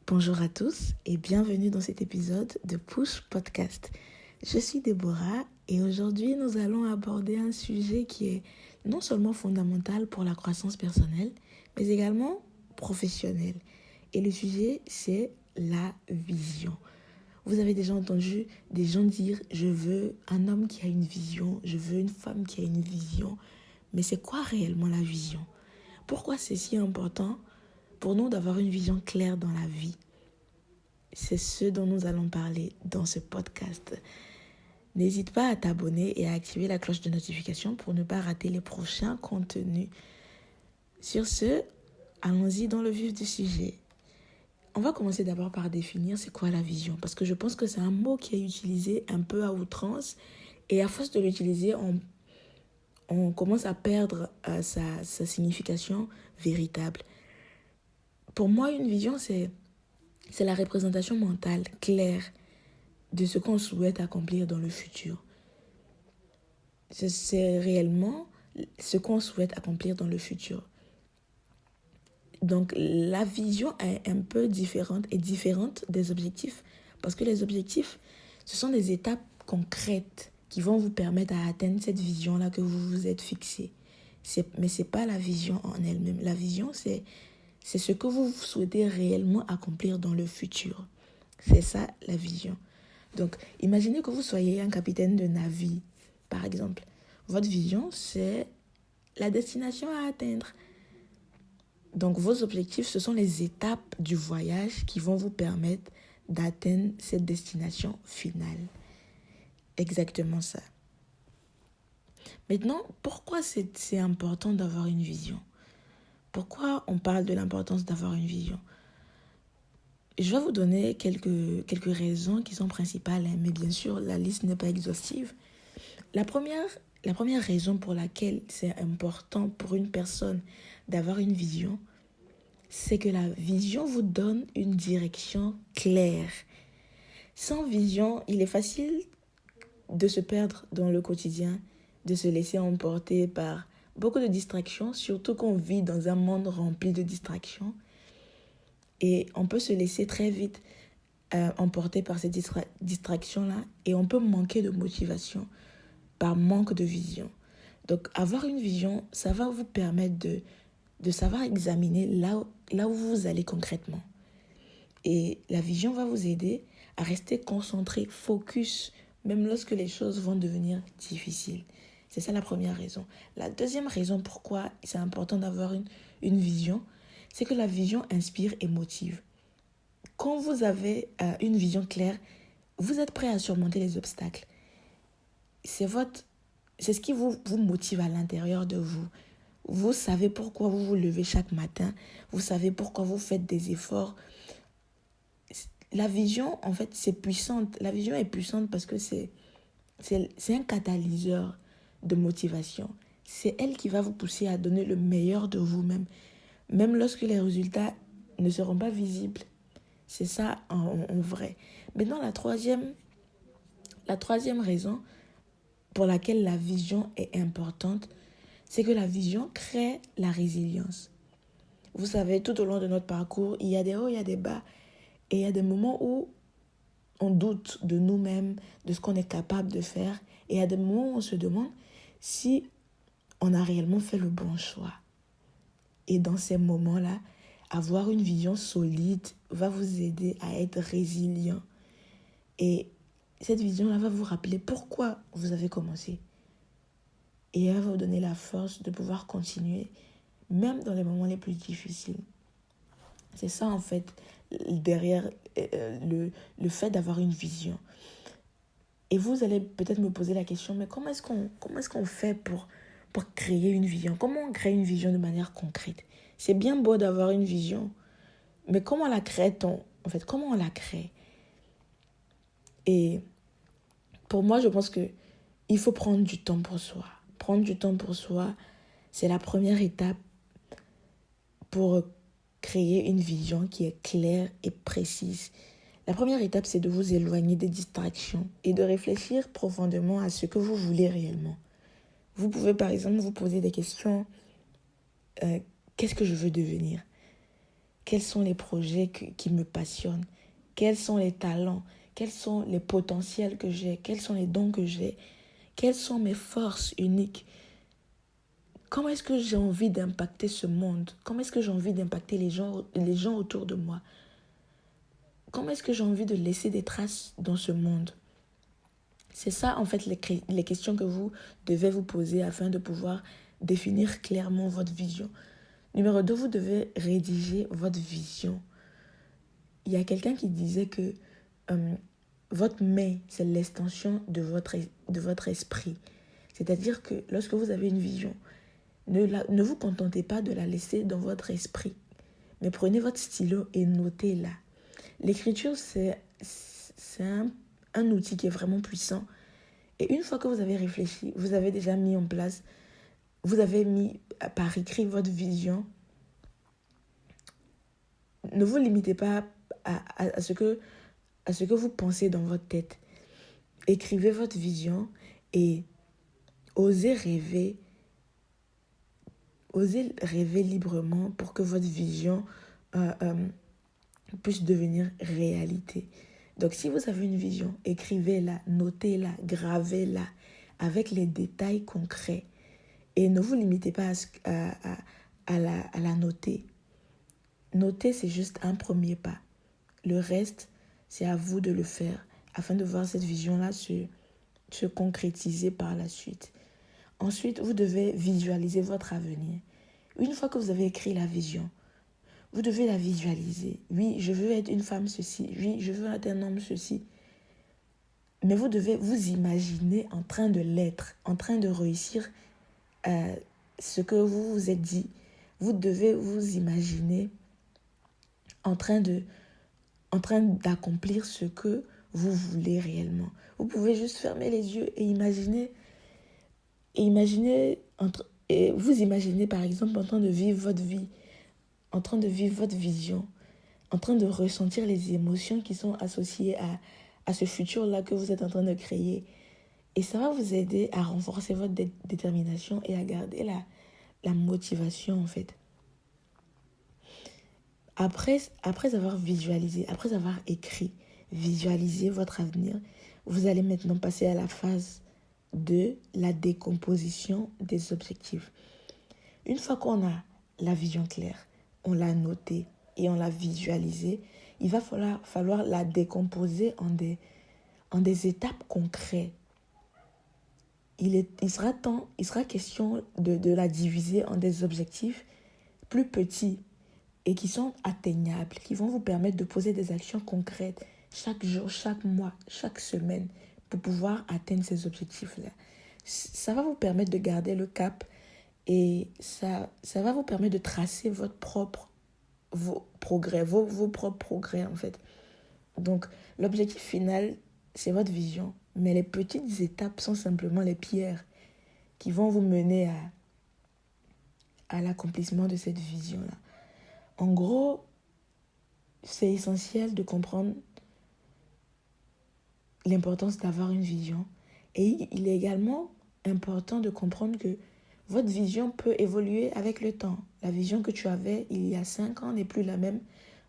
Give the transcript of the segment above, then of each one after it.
Bonjour à tous et bienvenue dans cet épisode de Push Podcast. Je suis Déborah et aujourd'hui nous allons aborder un sujet qui est non seulement fondamental pour la croissance personnelle, mais également professionnelle. Et le sujet, c'est la vision. Vous avez déjà entendu des gens dire « je veux un homme qui a une vision, je veux une femme qui a une vision ». Mais c'est quoi réellement la vision? Pourquoi c'est si important pour nous d'avoir une vision claire dans la vie? C'est ce dont nous allons parler dans ce podcast. N'hésite pas à t'abonner et à activer la cloche de notification pour ne pas rater les prochains contenus. Sur ce, allons-y dans le vif du sujet. On va commencer d'abord par définir c'est quoi la vision, parce que je pense que c'est un mot qui est utilisé un peu à outrance et à force de l'utiliser, on commence à perdre sa signification véritable. Pour moi, une vision, c'est la représentation mentale claire de ce qu'on souhaite accomplir dans le futur. C'est réellement ce qu'on souhaite accomplir dans le futur. Donc, la vision est un peu différente des objectifs. Parce que les objectifs, ce sont des étapes concrètes qui vont vous permettre d'atteindre cette vision-là que vous vous êtes fixée. Mais ce n'est pas la vision en elle-même. La vision, c'est ce que vous souhaitez réellement accomplir dans le futur. C'est ça, la vision. Donc, imaginez que vous soyez un capitaine de navire, par exemple. Votre vision, c'est la destination à atteindre. Donc, vos objectifs, ce sont les étapes du voyage qui vont vous permettre d'atteindre cette destination finale. Exactement ça. Maintenant, pourquoi c'est important d'avoir une vision? Pourquoi on parle de l'importance d'avoir une vision? Je vais vous donner quelques raisons qui sont principales, mais bien sûr, la liste n'est pas exhaustive. La première raison pour laquelle c'est important pour une personne d'avoir une vision, c'est que la vision vous donne une direction claire. Sans vision, il est facile de se perdre dans le quotidien, de se laisser emporter par beaucoup de distractions, surtout qu'on vit dans un monde rempli de distractions. Et on peut se laisser très vite emporter par ces distractions-là et on peut manquer de motivation par manque de vision. Donc, avoir une vision, ça va vous permettre de savoir examiner là où vous allez concrètement. Et la vision va vous aider à rester concentré, focus, même lorsque les choses vont devenir difficiles. C'est ça la première raison. La deuxième raison pourquoi c'est important d'avoir une vision, c'est que la vision inspire et motive. Quand vous avez une vision claire, vous êtes prêt à surmonter les obstacles. C'est ce qui vous motive à l'intérieur de vous. Vous savez pourquoi vous vous levez chaque matin. Vous savez pourquoi vous faites des efforts. La vision, en fait, c'est puissante. La vision est puissante parce que c'est un catalyseur de motivation. C'est elle qui va vous pousser à donner le meilleur de vous-même, même lorsque les résultats ne seront pas visibles. C'est ça en vrai. Maintenant, la troisième raison pour laquelle la vision est importante, c'est que la vision crée la résilience. Vous savez, tout au long de notre parcours, il y a des hauts, il y a des bas. Et il y a des moments où on doute de nous-mêmes, de ce qu'on est capable de faire. Et il y a des moments où on se demande si on a réellement fait le bon choix. Et dans ces moments-là, avoir une vision solide va vous aider à être résilient. Et cette vision-là va vous rappeler pourquoi vous avez commencé. Et elle va vous donner la force de pouvoir continuer, même dans les moments les plus difficiles. C'est ça, en fait, derrière le fait d'avoir une vision. Et vous allez peut-être me poser la question, mais comment est-ce qu'on fait pour créer une vision? Comment on crée une vision de manière concrète? C'est bien beau d'avoir une vision, mais comment la crée-t-on? En fait, comment on la crée? Et pour moi, je pense qu'il faut prendre du temps pour soi. Prendre du temps pour soi, c'est la première étape pour créer une vision qui est claire et précise. La première étape, c'est de vous éloigner des distractions et de réfléchir profondément à ce que vous voulez réellement. Vous pouvez par exemple vous poser des questions. Qu'est-ce que je veux devenir? quels sont les projets qui me passionnent, quels sont les talents, quels sont les potentiels que j'ai, quels sont les dons que j'ai, quelles sont mes forces uniques. Comment est-ce que j'ai envie d'impacter ce monde? Comment est-ce que j'ai envie d'impacter les gens autour de moi? Comment est-ce que j'ai envie de laisser des traces dans ce monde? C'est ça, en fait, les questions que vous devez vous poser afin de pouvoir définir clairement votre vision. Numéro 2, vous devez rédiger votre vision. Il y a quelqu'un qui disait que votre main, c'est l'extension de votre esprit. C'est-à-dire que lorsque vous avez une vision, ne vous contentez pas de la laisser dans votre esprit, mais prenez votre stylo et notez-la. L'écriture, c'est un outil qui est vraiment puissant. Et une fois que vous avez réfléchi, vous avez déjà mis en place, vous avez mis par écrit votre vision. Ne vous limitez pas à ce que vous pensez dans votre tête. Écrivez votre vision et osez rêver librement pour que votre vision puisse devenir réalité. Donc si vous avez une vision, écrivez-la, notez-la, gravez-la avec les détails concrets. Et ne vous limitez pas à la noter. Noter, c'est juste un premier pas. Le reste, c'est à vous de le faire afin de voir cette vision-là se concrétiser par la suite. Ensuite, vous devez visualiser votre avenir. Une fois que vous avez écrit la vision, vous devez la visualiser. Oui, je veux être une femme ceci. Oui, je veux être un homme ceci. Mais vous devez vous imaginer en train de l'être, en train de réussir ce que vous vous êtes dit. Vous devez vous imaginer en train d'accomplir ce que vous voulez réellement. Vous pouvez juste fermer les yeux et vous imaginez par exemple en train de vivre votre vie, en train de vivre votre vision, en train de ressentir les émotions qui sont associées à ce futur-là que vous êtes en train de créer. Et ça va vous aider à renforcer votre détermination et à garder la motivation en fait. Après avoir visualisé, après avoir écrit, visualisé votre avenir, vous allez maintenant passer à la phase de la décomposition des objectifs. Une fois qu'on a la vision claire, on l'a notée et on l'a visualisée, il va falloir la décomposer en des étapes concrètes. Il sera question de la diviser en des objectifs plus petits et qui sont atteignables, qui vont vous permettre de poser des actions concrètes chaque jour, chaque mois, chaque semaine pour pouvoir atteindre ces objectifs-là. Ça va vous permettre de garder le cap et ça va vous permettre de tracer vos propres progrès en fait. Donc, l'objectif final, c'est votre vision. Mais les petites étapes sont simplement les pierres qui vont vous mener à l'accomplissement de cette vision-là. En gros, c'est essentiel de comprendre l'importance d'avoir une vision. Et il est également important de comprendre que votre vision peut évoluer avec le temps. La vision que tu avais il y a 5 ans n'est plus la même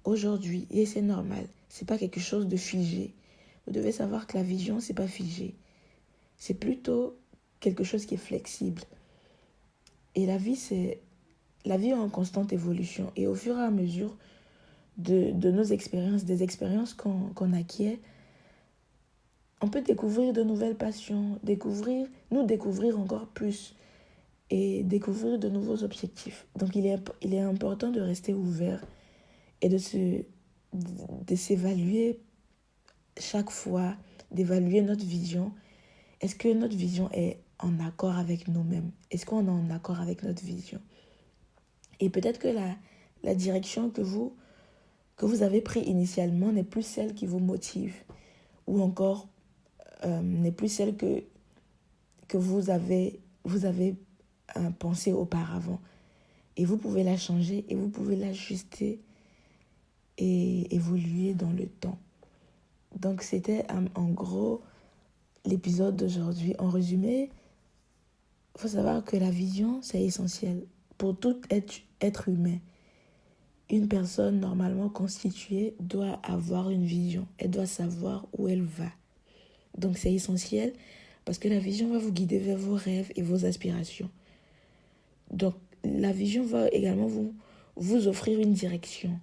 aujourd'hui. Et c'est normal. C'est pas quelque chose de figé. Vous devez savoir que la vision, c'est pas figé. C'est plutôt quelque chose qui est flexible. Et la vie est en constante évolution. Et au fur et à mesure de nos expériences, des expériences qu'on acquiert, on peut découvrir de nouvelles passions, nous découvrir encore plus et découvrir de nouveaux objectifs. Donc il est important de rester ouvert et de s'évaluer chaque fois, d'évaluer notre vision. Est-ce que notre vision est en accord avec nous-mêmes? Est-ce qu'on est en accord avec notre vision? Et peut-être que la direction que vous avez prise initialement n'est plus celle qui vous motive, ou encore n'est plus celle que vous avez pensé auparavant. Et vous pouvez la changer et vous pouvez l'ajuster et évoluer dans le temps. Donc c'était en gros l'épisode d'aujourd'hui. En résumé, il faut savoir que la vision, c'est essentiel pour tout être humain. une personne normalement constituée doit avoir une vision. Elle doit savoir où elle va. Donc c'est essentiel parce que la vision va vous guider vers vos rêves et vos aspirations. Donc la vision va également vous offrir une direction,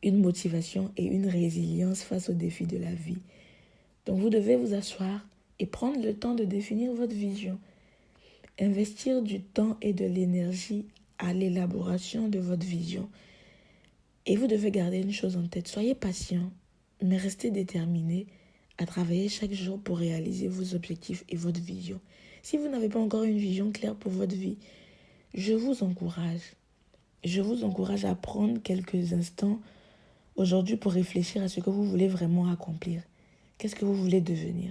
une motivation et une résilience face aux défis de la vie. Donc vous devez vous asseoir et prendre le temps de définir votre vision. Investir du temps et de l'énergie à l'élaboration de votre vision. Et vous devez garder une chose en tête, soyez patient, mais restez déterminé à travailler chaque jour pour réaliser vos objectifs et votre vision. Si vous n'avez pas encore une vision claire pour votre vie, je vous encourage à prendre quelques instants aujourd'hui pour réfléchir à ce que vous voulez vraiment accomplir. Qu'est-ce que vous voulez devenir?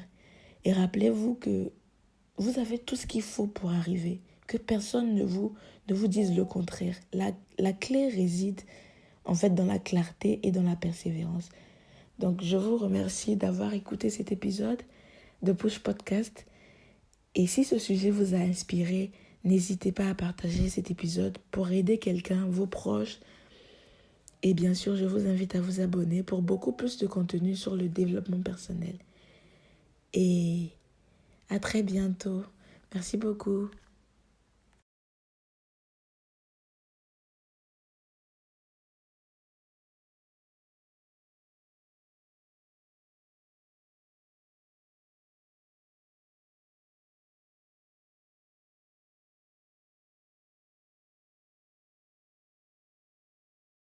Et rappelez-vous que vous avez tout ce qu'il faut pour arriver, que personne ne vous dise le contraire. La clé réside en fait dans la clarté et dans la persévérance. Donc je vous remercie d'avoir écouté cet épisode de Push Podcast. Et si ce sujet vous a inspiré, n'hésitez pas à partager cet épisode pour aider quelqu'un, vos proches. Et bien sûr, je vous invite à vous abonner pour beaucoup plus de contenu sur le développement personnel. Et à très bientôt. Merci beaucoup.